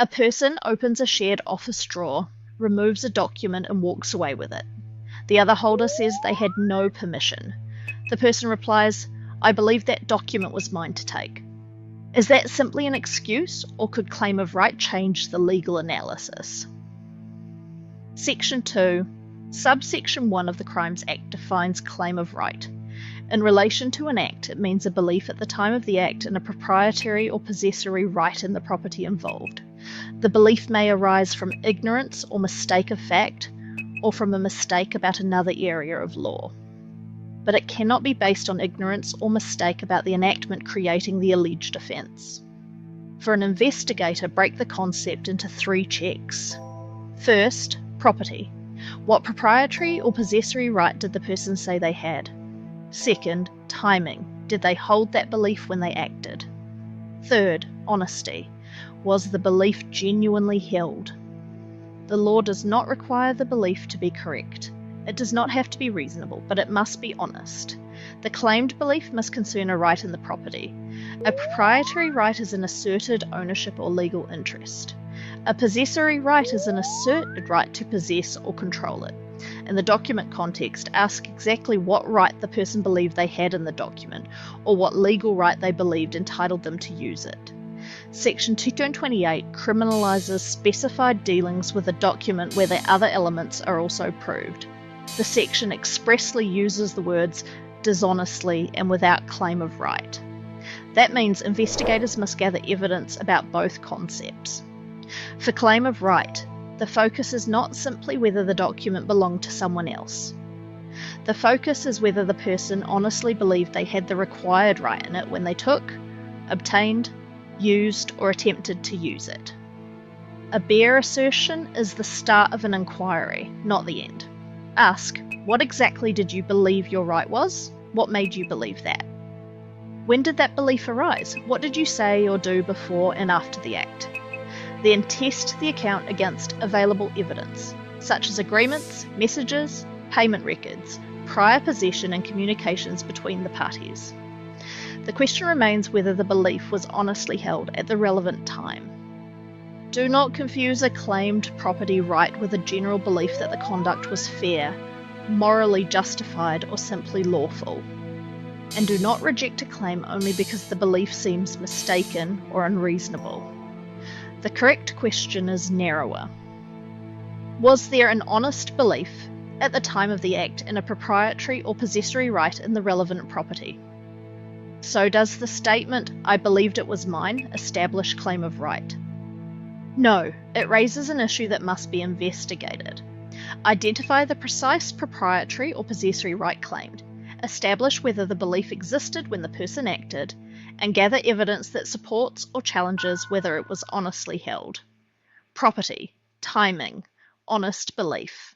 A person opens a shared office drawer, removes a document and walks away with it. The other holder says they had no permission. The person replies, "I believe that document was mine to take." Is that simply an excuse, or could claim of right change the legal analysis? Section 2, subsection 1 of the Crimes Act defines claim of right. In relation to an act, it means a belief at the time of the act in a proprietary or possessory right in the property involved. The belief may arise from ignorance or mistake of fact, or from a mistake about another area of law. But it cannot be based on ignorance or mistake about the enactment creating the alleged offence. For an investigator, break the concept into 3 checks. First, property. What proprietary or possessory right did the person say they had? Second, timing. Did they hold that belief when they acted? Third, honesty. Was the belief genuinely held? The law does not require the belief to be correct. It does not have to be reasonable, but it must be honest. The claimed belief must concern a right in the property. A proprietary right is an asserted ownership or legal interest. A possessory right is an asserted right to possess or control it. In the document context, ask exactly what right the person believed they had in the document, or what legal right they believed entitled them to use it. Section 228 criminalises specified dealings with a document where the other elements are also proved. The section expressly uses the words dishonestly and without claim of right. That means investigators must gather evidence about both concepts. For claim of right, the focus is not simply whether the document belonged to someone else. The focus is whether the person honestly believed they had the required right in it when they took, obtained, used, or attempted to use it. A bare assertion is the start of an inquiry, not the end. Ask, what exactly did you believe your right was? What made you believe that? When did that belief arise? What did you say or do before and after the act? Then test the account against available evidence, such as agreements, messages, payment records, prior possession and communications between the parties. The question remains whether the belief was honestly held at the relevant time. Do not confuse a claimed property right with a general belief that the conduct was fair, morally justified, or simply lawful. And do not reject a claim only because the belief seems mistaken or unreasonable. The correct question is narrower. Was there an honest belief at the time of the act in a proprietary or possessory right in the relevant property? So does the statement, "I believed it was mine," establish claim of right? No, it raises an issue that must be investigated. Identify the precise proprietary or possessory right claimed, establish whether the belief existed when the person acted, and gather evidence that supports or challenges whether it was honestly held. Property, timing, honest belief.